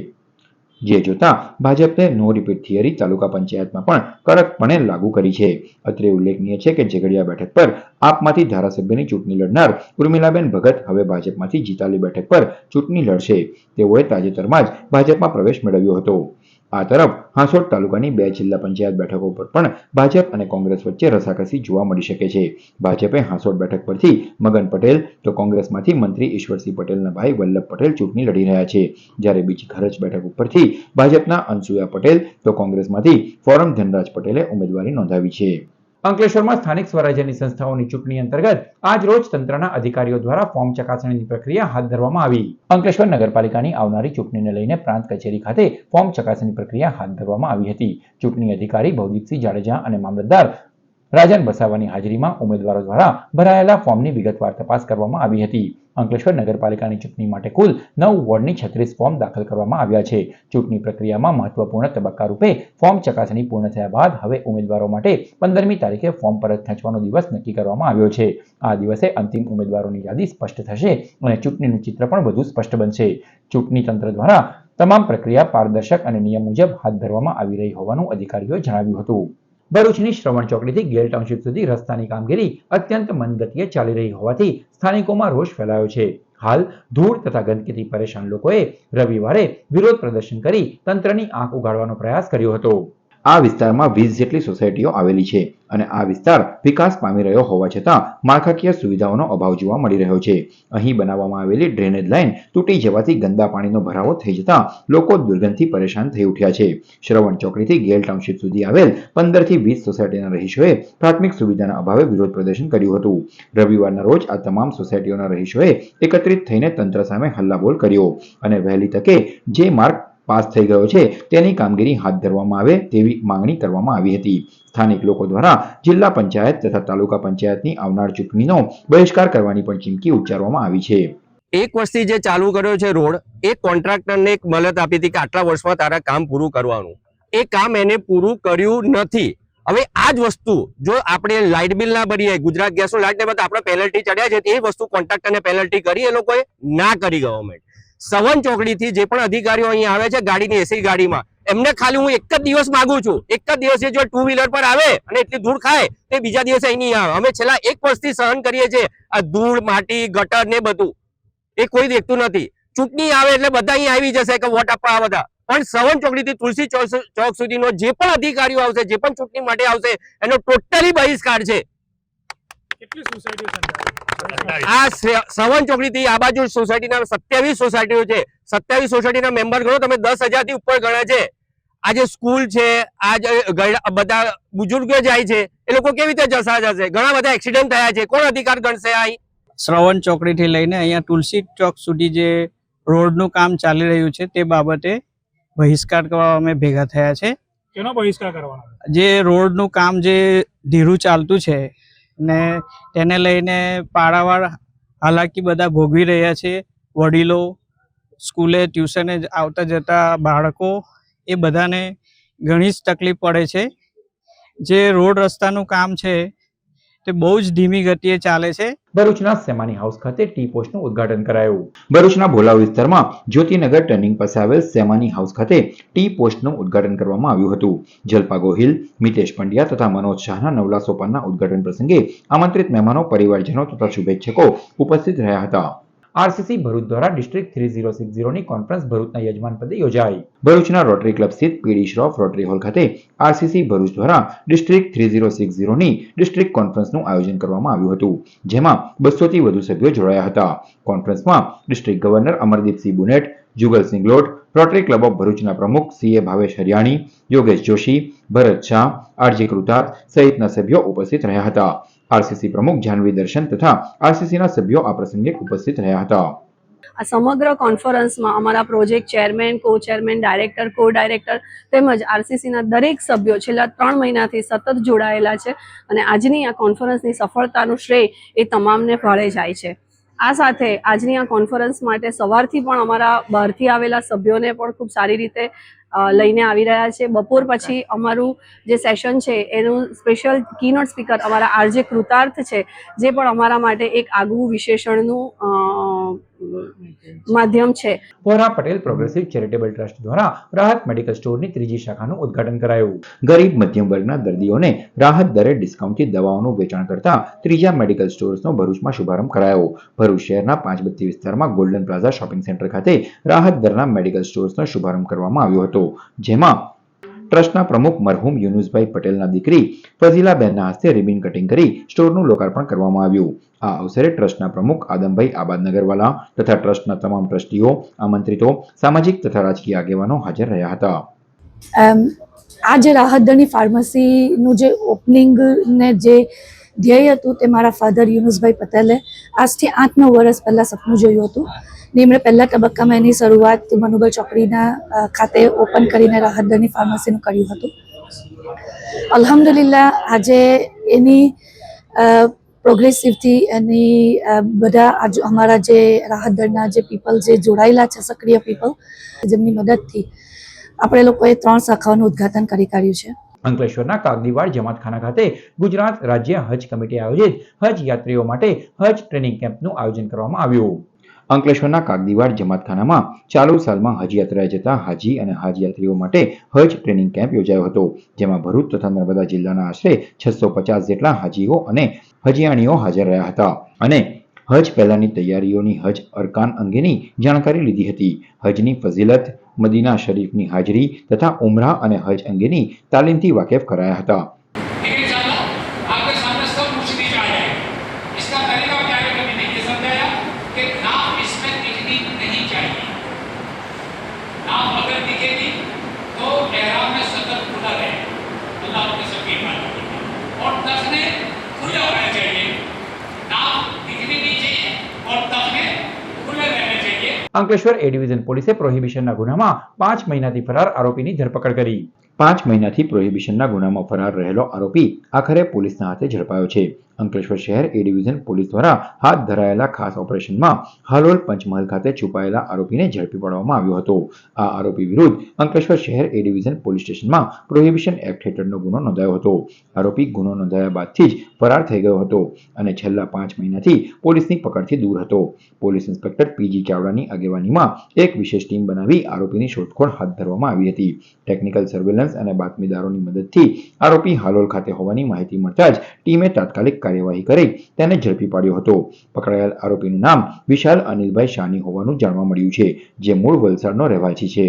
જે જોતા ભાજપે નો રિપીટ થિયરી તાલુકા પંચાયતમાં પણ કડકપણે લાગુ કરી છે. અત્રે ઉલ્લેખનીય છે કે ઝઘડિયા બેઠક પર આપમાંથી ધારાસભ્યની ચૂંટણી લડનાર ઉર્મિલાબેન ભગત હવે ભાજપમાંથી જીતાલી બેઠક પર ચૂંટણી લડશે. તેઓએ તાજેતરમાં જ ભાજપમાં પ્રવેશ મેળવ્યો હતો. આ તરફ હાંસોડ તાલુકાની 2 જિલ્લા પંચાયત બેઠકો પર પણ ભાજપ અને કોંગ્રેસ વચ્ચે રસાકસી જોવા મળી શકે છે. ભાજપે હાંસોડ બેઠક પરથી મગન પટેલ તો કોંગ્રેસમાંથી મંત્રી ઈશ્વરસિંહ પટેલના ભાઈ વલ્લભ પટેલ ચૂંટણી લડી રહ્યા છે, જ્યારે બીજી ખરચ બેઠક ઉપરથી ભાજપના અનસુયા પટેલ તો કોંગ્રેસમાંથી ફોરમ ધનરાજ પટેલે ઉમેદવારી નોંધાવી છે. અંકલેશ્વરમાં સ્થાનિક સ્વરાજ્યની સંસ્થાઓની ચૂંટણી અંતર્ગત આજ રોજ તંત્રના અધિકારીઓ દ્વારા ફોર્મ ચકાસણીની પ્રક્રિયા હાથ ધરવામાં આવી. અંકલેશ્વર નગરપાલિકાની આવનારી ચૂંટણીને લઈને પ્રાંત કચેરી ખાતે ફોર્મ ચકાસણી પ્રક્રિયા હાથ ધરવામાં આવી હતી. ચૂંટણી અધિકારી ભવદીપસિંહ જાડેજા અને મામલતદાર રાજન વસાવાની હાજરીમાં ઉમેદવારો દ્વારા ભરાયેલા ફોર્મની વિગતવાર તપાસ કરવામાં આવી હતી. અંકલેશ્વર નગરપાલિકાની ચૂંટણી માટે કુલ 9 વોર્ડની 36 ફોર્મ દાખલ કરવામાં આવ્યા છે. ચૂંટણી પ્રક્રિયામાં મહત્વપૂર્ણ તબક્કા રૂપે ફોર્મ ચકાસણી પૂર્ણ થયા બાદ હવે ઉમેદવારો માટે 15મી તારીખે ફોર્મ પરત ખેંચવાનો દિવસ નક્કી કરવામાં આવ્યો છે. આ દિવસે અંતિમ ઉમેદવારોની યાદી સ્પષ્ટ થશે અને ચૂંટણીનું ચિત્ર પણ વધુ સ્પષ્ટ બનશે. ચૂંટણી તંત્ર દ્વારા તમામ પ્રક્રિયા પારદર્શક અને નિયમ મુજબ હાથ ધરવામાં આવી રહી હોવાનું અધિકારીઓએ જણાવ્યું હતું. ભરૂચની શ્રવણ ચોકડીથી ગેલ ટાઉનશીપ સુધી રસ્તાની કામગીરી અત્યંત મંદગતિએ ચાલી રહી હોવાથી સ્થાનિકોમાં રોષ ફેલાયો છે. હાલ ધૂળ તથા ગંદકીથી પરેશાન લોકોએ રવિવારે વિરોધ પ્રદર્શન કરી તંત્રની આંખ ઉઘાડવાનો પ્રયાસ કર્યો હતો. આ વિસ્તારમાં 20 જેટલી સોસાયટીઓ આવેલી છે અને આ વિસ્તાર વિકાસ પામી રહ્યો હોવા છતાં માળખાકીય સુવિધાઓનો અભાવ જોવા મળી રહ્યો છે. અહીં બનાવવામાં આવેલી ડ્રેનેજ લાઇન તૂટી જવાથી ગંદા પાણીનો ભરાવો થઈ જતા લોકો દુર્ગંધથી પરેશાન થઈ ઉઠ્યા છે. શ્રવણ ચોકડીથી ગેલ ટાઉનશીપ સુધી આવેલ 15 થી 20 સોસાયટીના રહીશોએ પ્રાથમિક સુવિધાના અભાવે વિરોધ પ્રદર્શન કર્યું હતું. રવિવારના રોજ આ તમામ સોસાયટીઓના રહીશોએ એકત્રિત થઈને તંત્ર સામે હલ્લાબોલ કર્યો અને વહેલી તકે જે માર્ગ પાસ થઈ ગયો છે તેની કામગીરી હાથ ધરવામાં આવે તેવી માંગણી કરવામાં આવી હતી. સ્થાનિક લોકો દ્વારા જિલ્લા પંચાયત તથા તાલુકા પંચાયતની આવનાર ચૂંટણીનો બહિષ્કાર કરવાની પણ ચીમકી ઉચ્ચારવામાં આવી છે. એક વર્ષથી જે ચાલુ કર્યો છે રોડ, એ કોન્ટ્રાક્ટરને એક મલત આપી હતી કે આટલા વર્ષમાં તારા કામ પૂરું કરવાનું. એ કામ એને પૂરું કર્યું નથી. હવે આ જ વસ્તુ જો આપણે લાઇટ બિલ ના ભરીએ, ગુજરાત ગેસનું લાઇટ ને બધા આપણે પેનલ્ટી ચડ્યા છે, એ વસ્તુ કોન્ટ્રાક્ટરને પેનલ્ટી કરી એ લોકોએ ના કરી ગવર્મેન્ટ. સવન ચોકડીથી જે પણ અધિકારીઓ અહીં આવે છે ગાડીની એસી ગાડીમાં, એમને ખાલી હું એક જ દિવસ માંગુ છું. એક જ દિવસે જો 2 વ્હીલર પર આવે અને એટલી ધૂળ ખાય તે બીજા દિવસે અહીં નહીં આવે. અમે છેલ્લા 1 વર્ષથી સહન કરીએ છીએ આ ધૂળ, માટી, ગટર ને બધું. એ કોઈ દેખતું નથી. ચૂંટણી આવે એટલે બધા અહીં આવી જશે કે વોટ આપવા બધા. પણ સવન ચોકડીથી તુલસી ચોક સુધીનો જે પણ અધિકારીઓ આવશે, જે પણ ચૂંટણી માટે આવશે, એનો ટોટલી બહિષ્કાર છે. આ સવન ચોકડીથી આ બાજુ સોસાયટીના 27 સોસાયટીઓ છે. 27 સોસાયટીના મેમ્બર ગણો તમે, 10,000 થી ઉપર ગણે છે. આ જે સ્કૂલ છે, આ બધા બુજુર્ગો જાય છે, એ લોકો કેવી રીતે જશે? ઘણા બધા એક્સિડન્ટ થયા છે. કોણ અધિકાર ગણશે? અહીં શ્રવણ ચોકડીથી લઈને અહીંયા તુલસી ચોક સુધી જે રોડનું કામ ચાલી રહ્યું છે તે બાબતે બહિષ્કાર કરવા અમે ભેગા થયા છે. કેનો બહિષ્કાર કરવાનો? જે રોડનું કામ જે ધીરું ચાલતું છે ને તેને લઈને પાડાવાર હાલાકી બધા ભોગવી રહ્યા છે. વડીલો, સ્કૂલે ટ્યુશને આવતા જતા બાળકો, એ બધાને ઘણી જ તકલીફ પડે છે. જે રોડ રસ્તાનું કામ છે તે બહુ જ ધીમી ગતિએ ચાલે છે. ભરૂચના સેમાની હાઉસ ખાતે ટી પોસ્ટનું ઉદ્ઘાટન કરાયું. ભરૂચના ભોલાવ વિસ્તારમાં જ્યોતિનગર ટર્નિંગ પાસે આવેલ સેમાની હાઉસ ખાતે ટી પોસ્ટનું ઉદ્ઘાટન કરવામાં આવ્યું હતું. જલપા ગોહિલ, મિતેશ પંડ્યા તથા મનોજ શાહના નવલા સોપાનના ઉદ્ઘાટન પ્રસંગે આમંત્રિત મહેમાનો, પરિવારજનો તથા શુભેચ્છકો ઉપસ્થિત રહ્યા હતા. આરસીસી ભરૂચ દ્વારા ડિસ્ટ્રિક્ટ 3060ની કોન્ફરન્સ ભરૂચના યજમાન પદે યોજાઈ. ભરૂચના રોટરી ક્લબ સ્થિત પીડી શ્રોફ રોટરી હોલ ખાતે આરસીસી ભરૂચ દ્વારા ડિસ્ટ્રિક્ટ 3060ની ડિસ્ટ્રિક્ટ કોન્ફરન્સનું આયોજન કરવામાં આવ્યું હતું, જેમાં 200 થી વધુ સભ્યો જોડાયા હતા. કોન્ફરન્સમાં district governor Amardeepsinh Bunet, Jugalsinh Glot, rotary club of ભરૂચના પ્રમુખ સીએ ભાવેશ હરિયાણી, યોગેશ જોશી, ભરત શાહ, આરજી કૃતાર સહિતના સભ્યો ઉપસ્થિત રહ્યા હતા. આરસીસી પ્રમુખ જાહ્નવી દર્શન તથા આરસીસીના સભ્યો આ પ્રસંગે ઉપસ્થિત રહ્યા હતા. આ સમગ્ર કોન્ફરન્સમાં અમારા પ્રોજેક્ટ ચેરમેન, કો ચેરમેન, ડાયરેક્ટર, કો ડાયરેક્ટર તેમજ આરસીસીના દરેક સભ્યો છેલ્લા 3 મહિનાથી સતત જોડાયેલા છે અને આજની આ કોન્ફરન્સની સફળતાનું શ્રેય એ તમામને ફળે જાય છે. આ સાથે આજની આ કોન્ફરન્સ માટે સવારથી પણ અમારા બહારથી આવેલા સભ્યોને પણ ખૂબ સારી રીતે લઈને આવી રહ્યા છે. બપોર પછી અમારું જે સેશન છે એનું સ્પેશિયલ કીનોટ સ્પીકર અમારા આરજે કૃતાર્થ છે, જે પણ અમારા માટે એક આગવું વિશેષણનું માધ્યમ છે. Vora Patel progressive charitable trust દ્વારા રાહત મેડિકલ સ્ટોરની 3જી શાખાનું ઉદ્ઘાટન કરાયું. ગરીબ મધ્યમ વર્ગના દર્દીઓને રાહત દરે ડિસ્કાઉન્ટથી દવાઓનું વેચાણ કરતા 3જા મેડિકલ સ્ટોર્સનો ભરૂચમાં શુભારંભ કરાયો. ભરૂચ શહેરના 5 બત્તી વિસ્તારમાં ગોલ્ડન પ્લાઝા શોપિંગ સેન્ટર ખાતે રાહત દરના મેડિકલ સ્ટોર્સનો શુભારંભ કરવામાં આવ્યો હતો, જેમાં ટ્રસ્ટના પ્રમુખ મરહુમ યુનુસભાઈ પટેલના દીકરી ફઝીલાબેનના હસ્તે રિબિન કટિંગ કરી સ્ટોરનું લોકાર્પણ કરવામાં આવ્યું. આ અવસરે ટ્રસ્ટના પ્રમુખ આદમભાઈ આબાદનગરવાલા તથા ટ્રસ્ટના તમામ ટ્રસ્ટીઓ, આમંત્રિતો, સામાજિક તથા રાજકીય આગેવાનો હાજર રહ્યા હતા. આ જે રાહત દરની ફાર્મસીનું જે ઓપનિંગ ને જે ધ્યેય હતું તે મારા ફાધર યુનુસભાઈ પટેલે આજથી 8-9 વર્ષ પહેલાં સપનું જોયું હતું ને એમણે પહેલા તબક્કામાં એની શરૂઆત મનુબલ ચોકડીના ખાતે ઓપન કરીને રાહત દરની ફાર્મસીનું કર્યું હતું. અલ્હમ્દુલિલ્લાહ આજે એની પ્રોગ્રેસિવથી એની બધા અમારા જે રાહત દળના જે પીપલ જે જોડાયેલા છે સક્રિય પીપલ જેમની મદદથી આપણે લોકોએ 3 શાખાઓનું ઉદ્ઘાટન કરી કાઢ્યું છે. અંકલેશ્વરના કાગદીવાડ જમાતખાના ખાતે ગુજરાત રાજ્ય હજ કમિટી આયોજિત હજ યાત્રીઓ માટે હજ ટ્રેનિંગ કેમ્પનું આયોજન કરવામાં આવ્યું. અંકલેશ્વરના કાગદીવાડ જમાતખાનામાં ચાલુ સાલમાં હજ યાત્રાએ જતા હાજી અને હાજ યાત્રીઓ માટે હજ ટ્રેનિંગ કેમ્પ યોજાયો હતો, જેમાં ભરૂચ તથા નર્મદા જિલ્લાના આશરે 650 જેટલા હાજીઓ અને હજીયાણીઓ હાજર રહ્યા હતા અને હજ પહેલાની તૈયારીઓની હજ અરકાન અંગેની જાણકારી લીધી હતી. હજની ફઝીલત, મદીના શરીફની હાજરી તથા ઉમરા અને હજ અંગેની તાલીમથી વાકેફ કરાયા હતા. અંકલેશ્વર એ ડિવિઝન પોલીસે પ્રોહિબિશનના ગુનામાં 5 મહિનાથી ફરાર આરોપીની ધરપકડ કરી. 5 મહિનાથી પ્રોહિબિશનના ગુનામાં ફરાર રહેલો આરોપી આખરે પોલીસના હાથે ઝડપાયો છે. અંકલેશ્વર શહેર એ ડિવિઝન પોલીસ દ્વારા હાથ ધરાયેલા ખાસ ઓપરેશનમાં હાલોલ પંચમહાલ ખાતે છુપાયેલા આરોપીને ઝડપી પાડવામાં આવ્યો હતો. આ આરોપી વિરુદ્ધ અંકલેશ્વર શહેર એ ડિવિઝન પોલીસ સ્ટેશનમાં પ્રોહિબિશન એક્ટ હેઠળનો ગુનો નોંધાયો હતો. આરોપી ગુનો નોંધાયા બાદથી જ ફરાર થઈ ગયો હતો અને છેલ્લા 5 મહિનાથી પોલીસની પકડથી દૂર હતો. પોલીસ ઇન્સ્પેક્ટર પીજી ચાવડાની આગેવાનીમાં એક વિશેષ ટીમ બનાવી આરોપીની શોધખોળ હાથ ધરવામાં આવી હતી. ટેકનિકલ સર્વેલન્સ અને બાતમીદારોની મદદથી આરોપી હાલોલ ખાતે હોવાની માહિતી મળતા જ ટીમે તાત્કાલિક કાર્યવાહી કરી તેને ઝડપી પાડ્યો હતો. પકડાયેલ આરોપીનું નામ વિશાલ અનિલભાઈ શાની હોવાનું જાણવા મળ્યું છે, જે મૂળ વલસાડનો રહેવાસી છે.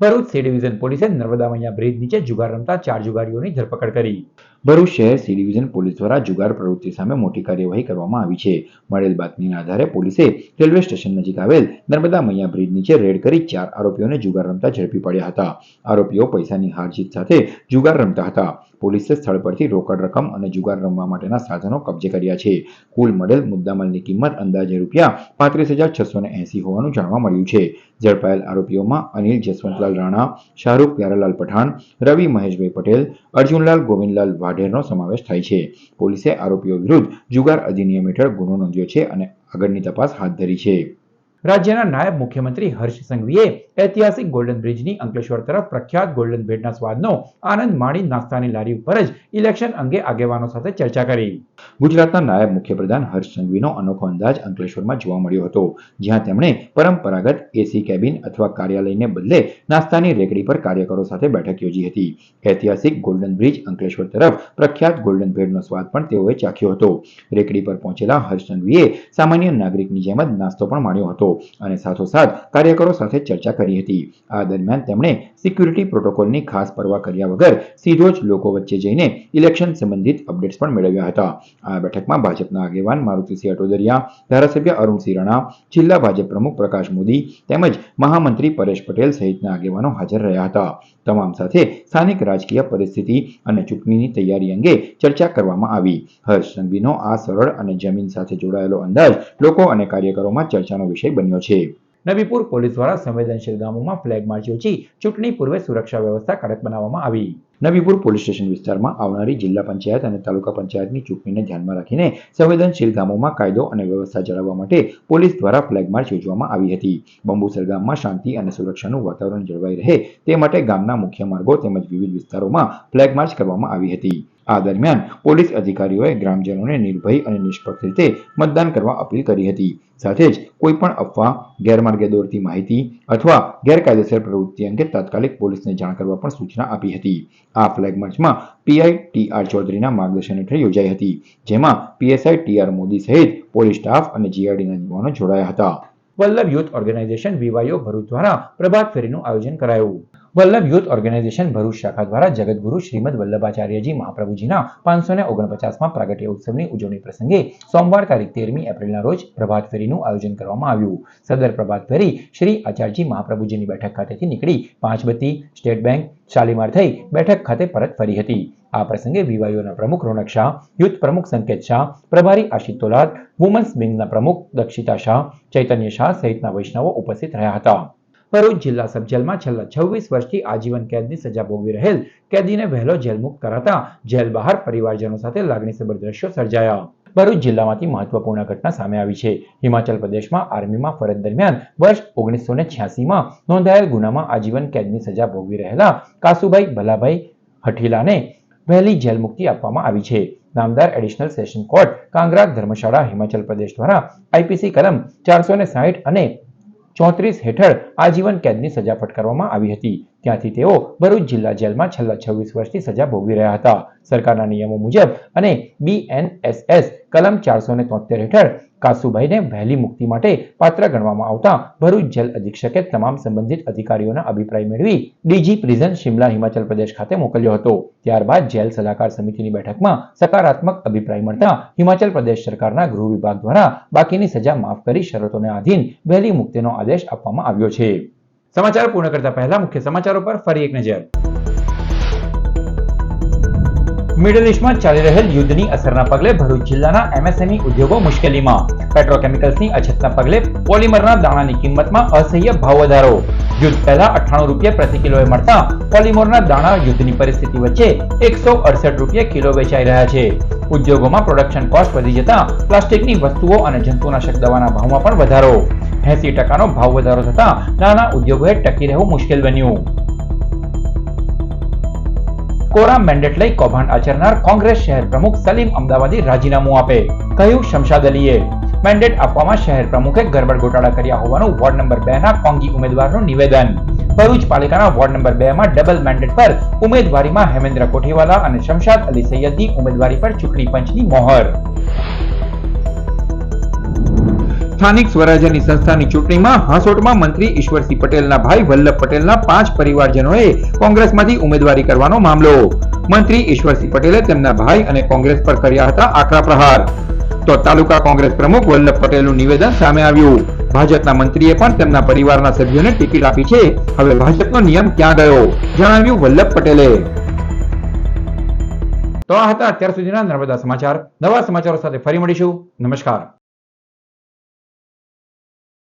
ભરૂચ સી ડિવિઝન પોલીસે નર્મદા મૈયા બ્રિજ નીચે જુગાર રમતા 4 જુગારીઓની ધરપકડ કરી. ભરૂચ શહેર સી ડિવિઝન પોલીસ દ્વારા જુગાર પ્રવૃત્તિ સામે મોટી કાર્યવાહી કરવામાં આવી છે. મળેલ બાતમીના આધારે પોલીસે રેલવે સ્ટેશન નજીક આવેલ નર્મદા મૈયા બ્રિજ નીચે રેડ કરી 4 આરોપીઓને જુગાર રમતા ઝડપી પાડ્યા હતા. આરોપીઓ પૈસાની હારજીત સાથે જુગાર રમતા હતા. પોલીસે સ્થળ પરથી રોકડ રકમ અને જુગાર રમવા માટેના સાધનો કબજે કર્યા છે. કુલ મળેલ મુદ્દામાલની કિંમત અંદાજે ₹35,680 હોવાનું જાણવા મળ્યું છે. ઝડપાયેલ આરોપીઓમાં અનિલ જસવંતલાલ રાણા, શાહરૂખ પ્યારાલાલ પઠાણ, રવિ મહેશભાઈ પટેલ, અર્જુનલાલ ગોવિંદલાલ વાઢેરનો સમાવેશ થાય છે. પોલીસે આરોપીઓ વિરુદ્ધ જુગાર અધિનિયમ હેઠળ ગુનો નોંધ્યો છે અને આગળની તપાસ હાથ ધરી છે. રાજ્યના નાયબ મુખ્યમંત્રી હર્ષ સંઘવીએ ઐતિહાસિક ગોલ્ડન બ્રિજની અંકલેશ્વર તરફ પ્રખ્યાત ગોલ્ડન ભેળના સ્વાદનો આનંદ માણી નાસ્તાની લારી ઉપર જ ઇલેક્શન અંગે આગેવાનો સાથે ચર્ચા કરી. ગુજરાતના નાયબ મુખ્યપ્રધાન હર્ષ સંઘવીનો અનોખો અંદાજ અંકલેશ્વરમાં જોવા મળ્યો હતો, જ્યાં તેમણે પરંપરાગત એસી કેબિન અથવા કાર્યાલયને બદલે નાસ્તાની રેકડી પર કાર્યકરો સાથે બેઠક યોજી હતી. ઐતિહાસિક ગોલ્ડન બ્રિજ અંકલેશ્વર તરફ પ્રખ્યાત ગોલ્ડન ભેળનો સ્વાદ પણ તેઓએ ચાખ્યો હતો. રેકડી પર પહોંચેલા હર્ષ સંઘવીએ સામાન્ય નાગરિકની જેમ જ નાસ્તો પણ માણ્યો હતો અને સાથોસાથ કાર્યકરો સાથે ચર્ચા કરી હતી. આ દરમિયાન તેમણે સિક્યુરિટી પ્રોટોકોલની ખાસ પરવા કર્યા વગર સીધો જ લોકો વચ્ચે જઈને ઇલેક્શન સંબંધિત અપડેટ્સ પણ મેળવ્યા હતા. આ બેઠકમાં ભાજપના આગેવાન મારુતિસિંહ અટોદરિયા, ધારાસભ્ય અરુણસિંહ રાણા, જિલ્લા ભાજપ પ્રમુખ પ્રકાશ મોદી તેમજ મહામંત્રી પરેશ પટેલ સહિતના આગેવાનો હાજર રહ્યા હતા. તમામ સાથે સ્થાનિક રાજકીય પરિસ્થિતિ અને ચૂંટણીની તૈયારી અંગે ચર્ચા કરવામાં આવી. હર્ષ સંઘવીનો આ સરળ અને જમીન સાથે જોડાયેલો અંદાજ લોકો અને કાર્યકરોમાં ચર્ચાનો વિષય બન્યો છે. નબીપુર પોલીસ દ્વારા સંવેદનશીલ ગામોમાં ફ્લેગ માર્ચ યોજી ચૂંટણી પૂર્વે સુરક્ષા વ્યવસ્થા કડક બનાવવામાં આવી. નબીપુર પોલીસ સ્ટેશન વિસ્તારમાં આવનારી જિલ્લા પંચાયત અને તાલુકા પંચાયતની ચૂંટણીને ધ્યાનમાં રાખીને સંવેદનશીલ ગામોમાં કાયદો અને વ્યવસ્થા જાળવવા માટે પોલીસ દ્વારા ફ્લેગ માર્ચ યોજવામાં આવી હતી. બંબુસર ગામમાં શાંતિ અને સુરક્ષાનું વાતાવરણ જળવાઈ રહે તે માટે ગામના મુખ્ય માર્ગો તેમજ વિવિધ વિસ્તારોમાં ફ્લેગ માર્ચ કરવામાં આવી હતી. આ દરમિયાન પોલીસ અધિકારીઓએ ગ્રામજનોને નિર્ભય અને નિષ્પક્ષ રીતે મતદાન કરવા અપીલ કરી હતી. સાથે જ કોઈપણ અફવા, ગેરમાર્ગે દોરતી માહિતી અથવા ગેરકાયદેસર પ્રવૃત્તિ અંગે તાત્કાલિક પોલીસને જાણ કરવા પણ સૂચના આપી હતી. આ ફ્લેગ માર્ચમાં પીઆઈ ટી.આર. ચૌધરીના માર્ગદર્શન હેઠળ યોજાઈ હતી, જેમાં પીએસઆઈ ટી.આર. મોદી સહિત પોલીસ સ્ટાફ અને જીઆરડીના જવાનો જોડાયા હતા. વલ્લભ યુથ ઓર્ગેનાઇઝેશન વીવાયો ભરૂચ દ્વારા પ્રભાત ફેરીનું આયોજન કરાયું. વલ્લભ યુથ ઓર્ગેનાઇઝેશન ભરૂચ શાખા દ્વારા જગતગુરુ શ્રીમદ વલ્લભાચાર્યજી મહાપ્રભુજીના 549માં પ્રાગટ્ય ઉત્સવની ઉજવણી પ્રસંગે સોમવાર તારીખ 13મી એપ્રિલના રોજ પ્રભાત ફેરીનું આયોજન કરવામાં આવ્યું. સદર પ્રભાત ફેરી શ્રી આચાર્યજી મહાપ્રભુજીની બેઠક ખાતેથી નીકળી પાંચબત્તી, સ્ટેટ બેંક, શાલીમાર થઈ બેઠક ખાતે પરત ફરી હતી. આ પ્રસંગે વીવાયોના પ્રમુખ રોનક શાહ, યુથ પ્રમુખ સંકેત શાહ, પ્રભારી આશિત તોલાદ, વુમન્સ વિંગના પ્રમુખ દક્ષિતા શાહ, ચૈતન્ય શાહ સહિતના વૈષ્ણવો ઉપસ્થિત રહ્યા હતા. ભરૂચ જિલ્લા સબ જેલમાં છેલ્લા 26 વર્ષથી આજીવન કેદની સજા ભોગવી રહેલ કેદીને વહેલો જેલમુક્ત કરાતા જેલ બહાર પરિવારજનો સાથે લાગણીસભર દ્રશ્યો સર્જાયા. ભરૂચ જિલ્લામાંથી મહત્વપૂર્ણ ઘટના સામે આવી છે. હિમાચલ પ્રદેશમાં આર્મીમાં ફરજ દરમિયાન વર્ષ 1986માં નોંધાયેલ ગુનામાં આજીવન કેદની સજા ભોગવી રહેલા કાસુભાઈ ભલાભાઈ હઠીલાને વહેલી જેલ મુક્તિ આપવામાં આવી છે. નામદાર એડિશનલ સેશન કોર્ટ કાંગરા ધર્મશાળા હિમાચલ પ્રદેશ દ્વારા આઈપીસી કલમ 460 અને 34 હેઠળ આજીવન કેદની સજા ફટકારવામાં આવી હતી. ત્યાંથી તેઓ ભરૂચ જિલ્લા જેલમાં છેલ્લા 26 વર્ષથી સજા ભોગવી રહ્યા હતા. સરકારના નિયમો મુજબ અને BNSS કલમ 473 હેઠળ કાસુભાઈને વહેલી મુક્તિ માટે પાત્ર ગણવામાં આવતા ભરૂચ જેલ અધિક્ષકે તમામ સંબંધિત અધિકારીઓના અભિપ્રાય મેળવી ડીજી પ્રિઝન શિમલા હિમાચલ પ્રદેશ ખાતે મોકલ્યો હતો. ત્યારબાદ જેલ સલાહકાર સમિતિની બેઠકમાં સકારાત્મક અભિપ્રાય મળતા હિમાચલ પ્રદેશ સરકારના ગૃહ વિભાગ દ્વારા બાકીની સજા માફ કરી શરતોને આધીન વહેલી મુક્તિનો આદેશ આપવામાં આવ્યો છે. સમાચાર પૂર્ણ કરતા પહેલા મુખ્ય સમાચારો પર ફરી એક નજર. મિડલ ઇસ્ટમાં ચાલી રહેલ યુદ્ધની અસરના પગલે ભરૂચ જિલ્લાના MSME ઉદ્યોગો મુશ્કેલીમાં. પેટ્રોકેમિકલ્સની અછતના પગલે પોલિમરના દાણાની કિંમતમાં અસહ્ય ભાવ વધારો. યુદ્ધ પહેલા 98 રૂપિયા પ્રતિ કિલોએ મળતા પોલિમરના દાણા યુદ્ધની પરિસ્થિતિ વચ્ચે 168 રૂપિયા કિલો વેચાઈ રહ્યા છે. ઉદ્યોગોમાં પ્રોડક્શન કોસ્ટ વધી જતા પ્લાસ્ટિકની વસ્તુઓ અને જંતુનાશક દવાના ભાવમાં પણ વધારો. 80% ભાવ વધારો થતા નાના ઉદ્યોગોએ ટકી રહેવું મુશ્કેલ બન્યું. કોરા મેન્ડેટ લઈ કૌભાંડ આચરનાર કોંગ્રેસ શહેર પ્રમુખ સલીમ અમદાવાદી રાજીનામું આપે, કહ્યું શમશાદ અલીએ. મેન્ડેટ આપવામાં શહેર પ્રમુખે ગરબડ ગોટાળા કર્યા હોવાનું વોર્ડ નંબર 2 ના કોંગી ઉમેદવારનું નિવેદન. ભરૂચ પાલિકાના વોર્ડ નંબર 2 માં ડબલ મેન્ડેટ પર ઉમેદવારીમાં હેમેન્દ્ર કોઠીવાલા અને શમશાદ અલી સૈયદની ઉમેદવારી પર ચૂંટણી પંચની મોહર. સ્થાનિક સ્વરાજ્યની સંસ્થાની ચૂંટણીમાં હાંસોટમાં મંત્રી ઈશ્વરસિંહ પટેલના ભાઈ વલ્લભ પટેલના 5 પરિવારજનોએ કોંગ્રેસમાંથી ઉમેદવારી કરવાનો મામલો. મંત્રી ઈશ્વરસિંહ પટેલે તેમના ભાઈ અને કોંગ્રેસ પર કર્યા હતા આકરા પ્રહાર. તો તાલુકા કોંગ્રેસ પ્રમુખ વલ્લભ પટેલનું નિવેદન સામે આવ્યું. ભાજપના મંત્રીએ પણ તેમના પરિવારના સભ્યોને ટિકિટ આપી છે. હવે ભાજપનો નિયમ ક્યાં ગયો, જણાવ્યું વલ્લભ પટેલે. તો આ હતા અત્યાર સુધીના નર્મદા સમાચાર. નવા સમાચારો સાથે ફરી મળીશું. નમસ્કાર.